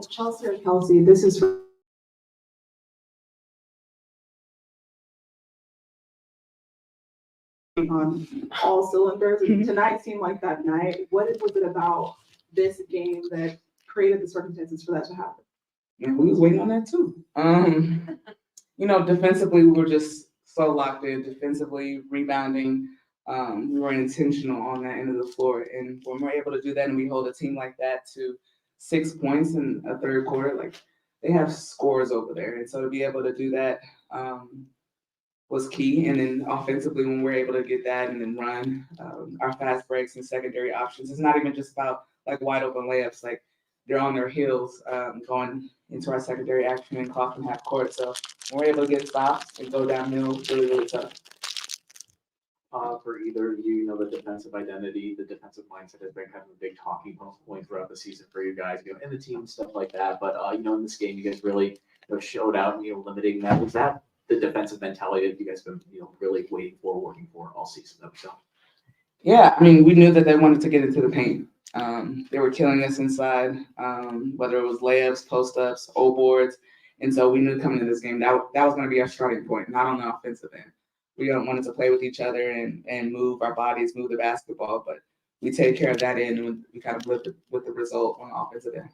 Chelsea or Kelsey, this is on all cylinders. And tonight seemed like that night. What was it about this game that created the circumstances for that to happen? And we was waiting on that too. Defensively, we were just so locked in. Defensively, rebounding, we were intentional on that end of the floor. And when we're able to do that and we hold a team like that to 6 points in a third quarter, like they have scores over there. And so to be able to do that was key. And then offensively, when we're able to get that and then run our fast breaks and secondary options, it's not even just about like wide open layups. Like they're on their heels going into our secondary action and clock and half court. So when we're able to get stops and go downhill, really, really tough. For either of you, the defensive identity, the defensive mindset has been kind of a big talking point throughout the season for you guys, and the team, stuff like that. But, in this game, you guys really showed out, limiting that. Was that the defensive mentality that you guys have been, really waiting for, working for all season? So. Yeah, I mean, we knew that they wanted to get into the paint. They were killing us inside, whether it was layups, post-ups, O-boards. And so we knew coming into this game that was going to be our starting point, not on the offensive end. We don't want to play with each other and move our bodies, move the basketball, but we take care of that end and we kind of live with the result on the offensive end.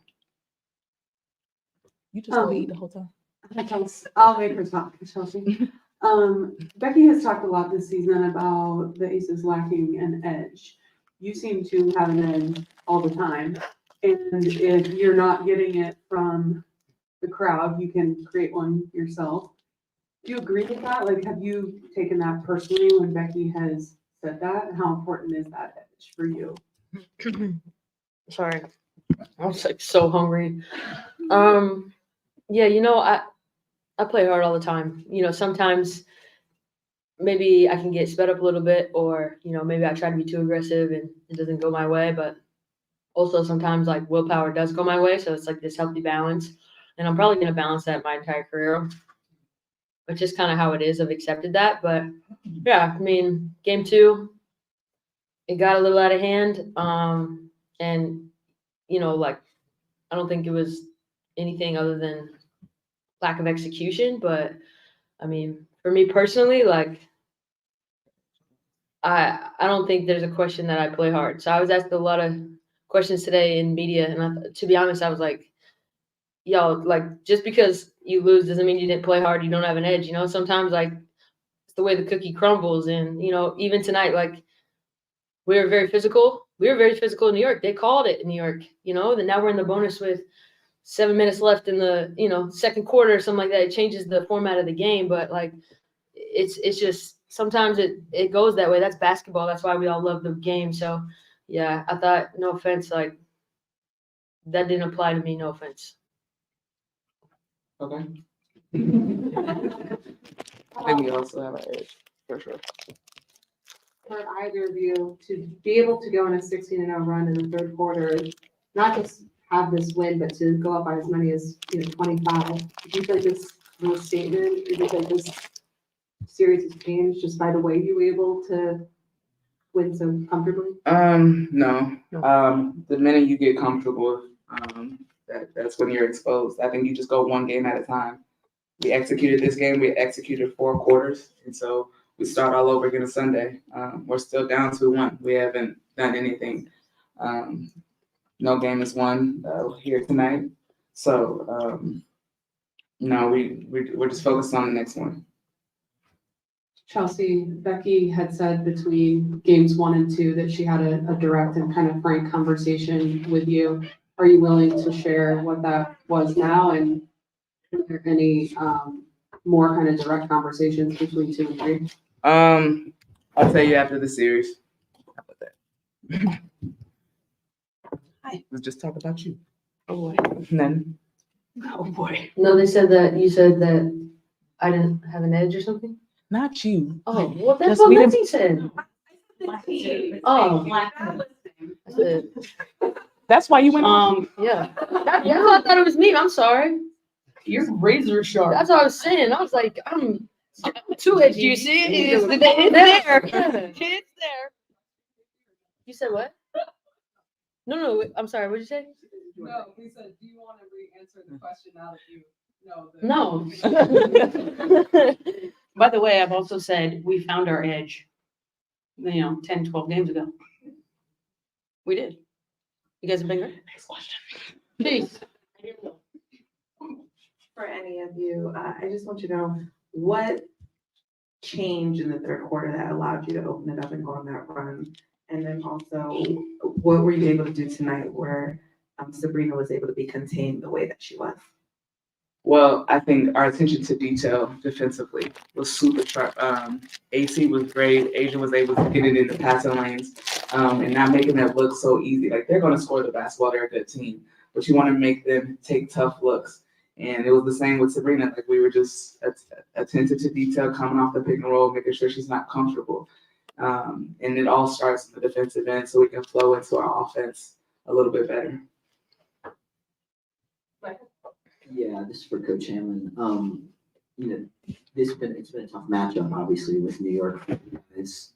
You just gonna eat the whole time. I'll make her talk, Chelsea. Becky has talked a lot this season about the Aces lacking an edge. You seem to have an edge all the time. And if you're not getting it from the crowd, you can create one yourself. Do you agree with that? Like, have you taken that personally when Becky has said that? How important is that edge for you? Sorry, I was like so hungry. Yeah, I play hard all the time. Sometimes maybe I can get sped up a little bit, or maybe I try to be too aggressive and it doesn't go my way. But also sometimes like willpower does go my way, so it's like this healthy balance. And I'm probably gonna balance that my entire career. It's just kind of how it is. I've accepted that. But yeah, I mean, game 2, it got a little out of hand. And like I don't think it was anything other than lack of execution. But I mean, for me personally, like I don't think there's a question that I play hard. So I was asked a lot of questions today in media, and to be honest, I was like, yo, like just because you lose doesn't mean you didn't play hard. You don't have an edge. Sometimes like it's the way the cookie crumbles. And even tonight, like we were very physical. We were very physical in New York. They called it in New York. Then now we're in the bonus with 7 minutes left in the second quarter or something like that. It changes the format of the game, but like it's just sometimes it goes that way. That's basketball. That's why we all love the game. So yeah, I thought, no offense, like that didn't apply to me. No offense. Okay. I think we also have an edge, for sure. For either of you to be able to go on a 16-0 run in the third quarter, not just have this win, but to go up by as many as 25. Do you think this was a statement? Do you think this series has changed just by the way you were able to win so comfortably? No. The minute you get comfortable, that's when you're exposed. I think you just go one game at a time. We executed this game. We executed 4 quarters, and so we start all over again on Sunday. We're still down 2-1. We haven't done anything. No game is won here tonight. So, we're just focused on the next one. Chelsea, Becky had said between games 1 and 2 that she had a direct and kind of frank conversation with you. Are you willing to share what that was now, and are there any more kind of direct conversations between 2 and 3? I'll tell you after the series. How about that? Hi. Let's just talk about you. Oh boy. None. Oh boy. No, they said that you said that I didn't have an edge or something. Not you. Oh, well, that's Just what we didn't- Lindsay said. Oh, I said, That's why you went on. yeah. Yeah, I thought it was me. I'm sorry. You're razor sharp. That's what I was saying. I was like, I'm too edgy. You see it? It's there. It's there. You said what? No, I'm sorry. What did you say? No, we said, do you want to re-answer the question now that you know? No. By the way, I've also said we found our edge, 10, 12 games ago. We did. You guys have been great. Next question. Please. For any of you, I just want you to know what changed in the third quarter that allowed you to open it up and go on that run? And then also, what were you able to do tonight where Sabrina was able to be contained the way that she was? Well, I think our attention to detail defensively was super sharp. AC was great. Asia was able to get it in the passing lanes, and not making that look so easy. Like, they're going to score the basketball. They're a good team, but you want to make them take tough looks. And it was the same with Sabrina. Like, we were just attentive to detail, coming off the pick and roll, making sure she's not comfortable. And it all starts in the defensive end, so we can flow into our offense a little bit better. Yeah, this is for Coach Hamlin. It's been a tough matchup, obviously, with New York.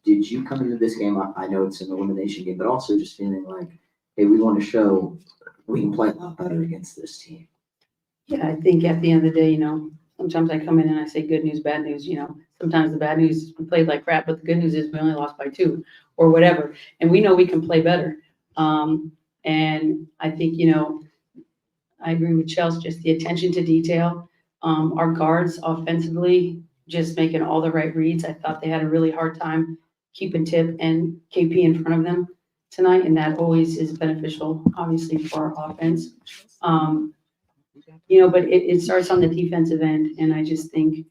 Did you come into this game? I know it's an elimination game, but also just feeling like, hey, we want to show we can play a lot better against this team. Yeah, I think at the end of the day, sometimes I come in and I say good news, bad news, sometimes the bad news is we played like crap, but the good news is we only lost by 2 or whatever. And we know we can play better. And I think, I agree with Chelsea, just the attention to detail. Our guards offensively, just making all the right reads. I thought they had a really hard time keeping Tip and KP in front of them tonight, and that always is beneficial, obviously, for our offense. But it starts on the defensive end, and I just think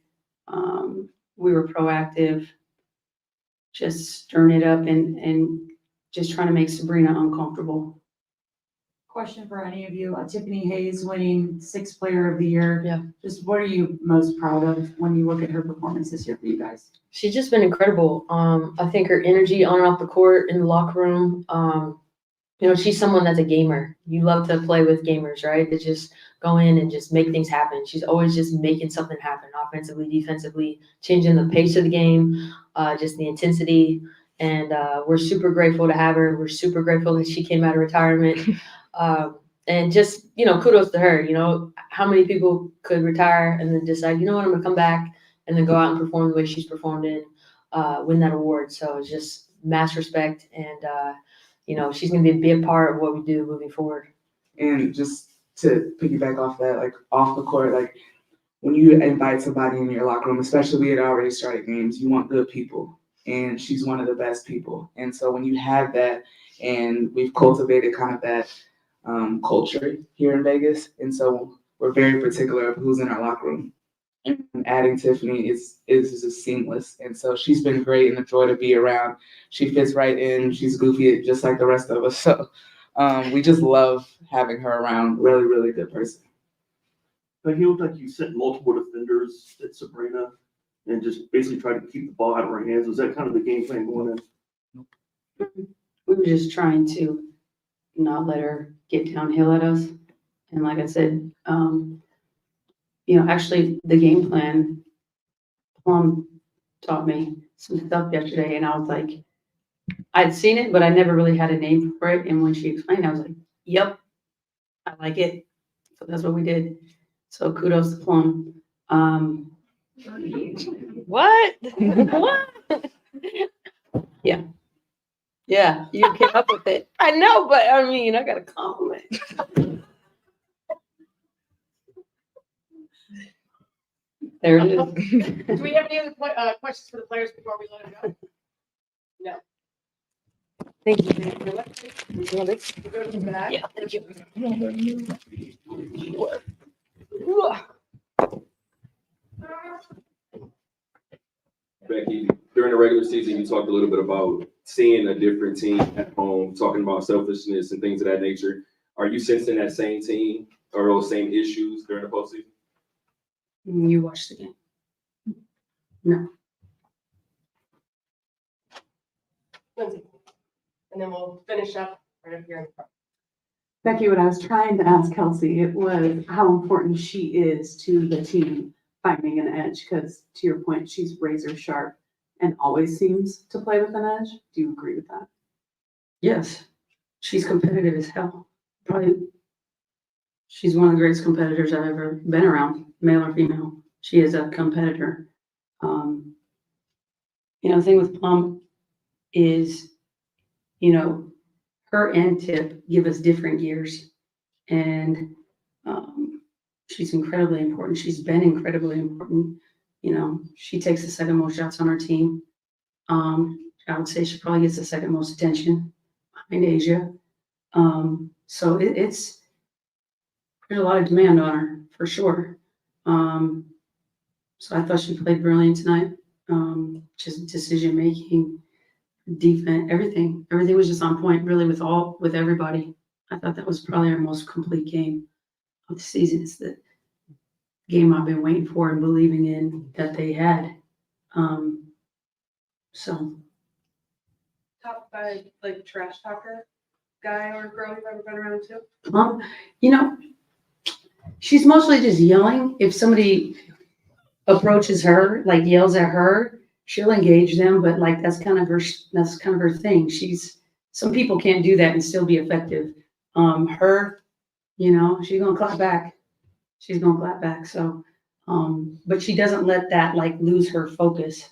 we were proactive, just stirring it up and just trying to make Sabrina uncomfortable. Question for any of you, Tiffany Hayes winning 6th Player of the Year. Yeah. Just what are you most proud of when you look at her performance this year for you guys? She's just been incredible. I think her energy on and off the court, in the locker room, she's someone that's a gamer. You love to play with gamers, right? To just go in and just make things happen. She's always just making something happen, offensively, defensively, changing the pace of the game, just the intensity. And we're super grateful to have her. We're super grateful that she came out of retirement. And just, kudos to her. How many people could retire and then decide, I'm going to come back and then go out and perform the way she's performed and win that award. So it's just mass respect. And, she's going to be a big part of what we do moving forward. And just to piggyback off that, like, off the court, like, when you invite somebody in your locker room, especially we had already started games, you want good people. And she's one of the best people. And so when you have that, and we've cultivated kind of that culture here in Vegas, and so we're very particular of who's in our locker room. And adding Tiffany is just seamless. And so she's been great and a joy to be around. She fits right in. She's goofy just like the rest of us. So we just love having her around. Really, really good person. But he looked like you sent multiple defenders at Sabrina and just basically tried to keep the ball out of her hands. Was that kind of the game plan going in? We were just trying to not let her get downhill at us. And like I said, actually the game plan, Plum taught me some stuff yesterday, and I was like, I'd seen it, but I never really had a name for it. And when she explained, I was like, yep, I like it. So that's what we did. So kudos to Plum. What? What? Yeah, you came up with it. I know, but I got a compliment. There it is. Do we have any other questions for the players before we let them go? No. Thank you. Go to the back. Yeah, thank you. Becky, during the regular season, you talked a little bit about seeing a different team at home, talking about selfishness and things of that nature. Are you sensing that same team or those same issues during the postseason? You watched the game. No. Lindsay. And then we'll finish up right up here in the front. Becky, what I was trying to ask Kelsey, it was how important she is to the team finding an edge, because to your point, she's razor sharp and always seems to play with an edge. Do you agree with that? Yes. She's competitive as hell. Probably She's one of the greatest competitors I've ever been around, male or female. She is a competitor. The thing with Plum is, her and Tip give us different gears. And she's incredibly important. She's been incredibly important. She takes the second most shots on our team. I would say she probably gets the second most attention behind Asia. So there's a lot of demand on her for sure. So I thought she played brilliant tonight. Just decision making, defense, everything was just on point really with everybody. I thought that was probably our most complete game of the season. It's the game I've been waiting for and believing in that they had. So Top 5, like, trash talker guy or girl you've ever been around to? she's mostly just yelling. If somebody approaches her, like yells at her, she'll engage them, but like that's kind of her thing. Some people can't do that and still be effective. Her, she's gonna clap back. So, but she doesn't let that like lose her focus,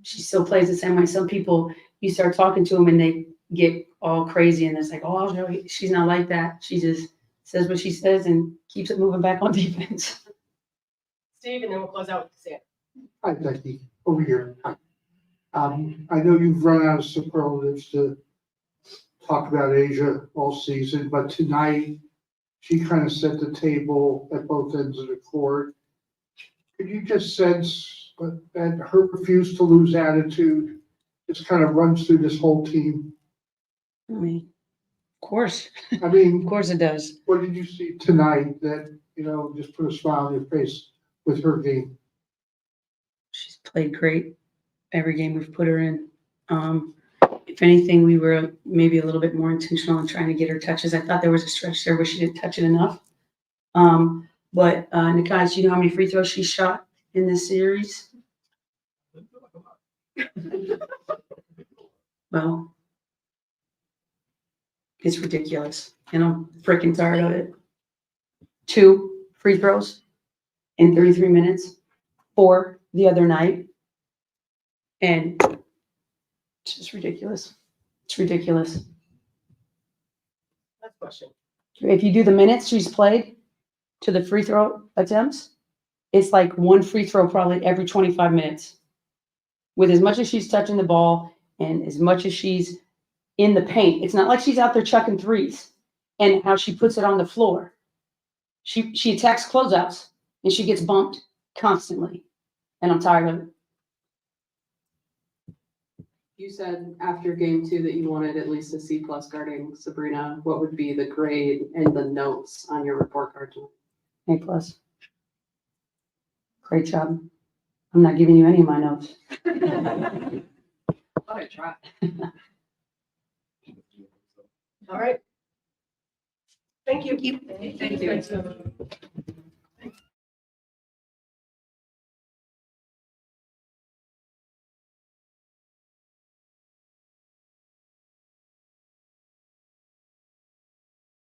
she still plays the same way. Some people, you start talking to them and they get all crazy and it's like, oh, I'll show you. She's not like that. She just says what she says and keeps it moving back on defense. Steve, and then we'll close out with Sam. Hi, Becky, over here. Hi. I know you've run out of superlatives to talk about Asia all season, but tonight she kind of set the table at both ends of the court. Could you just sense that her refuse to lose attitude just kind of runs through this whole team? I mean, of course. I mean, Of course it does. what did you see tonight that, just put a smile on your face with her game? She's played great every game we've put her in. If anything, we were maybe a little bit more intentional in trying to get her touches. I thought there was a stretch there where she didn't touch it enough. But Nikai, you know how many free throws she shot in this series? Well, it's ridiculous, and I'm freaking tired of it. 2 free throws in 33 minutes, 4 the other night, and it's just ridiculous. It's ridiculous. Last question. If you do the minutes she's played to the free throw attempts, it's like 1 free throw probably every 25 minutes. With as much as she's touching the ball and as much as she's in the paint, it's not like she's out there chucking threes and how she puts it on the floor. She attacks closeouts and she gets bumped constantly. And I'm tired of it. You said after game 2 that you wanted at least a C+ guarding Sabrina. What would be the grade and the notes on your report card tonight? A+. Great job. I'm not giving you any of my notes. I try. All right. Thank you. Thank you.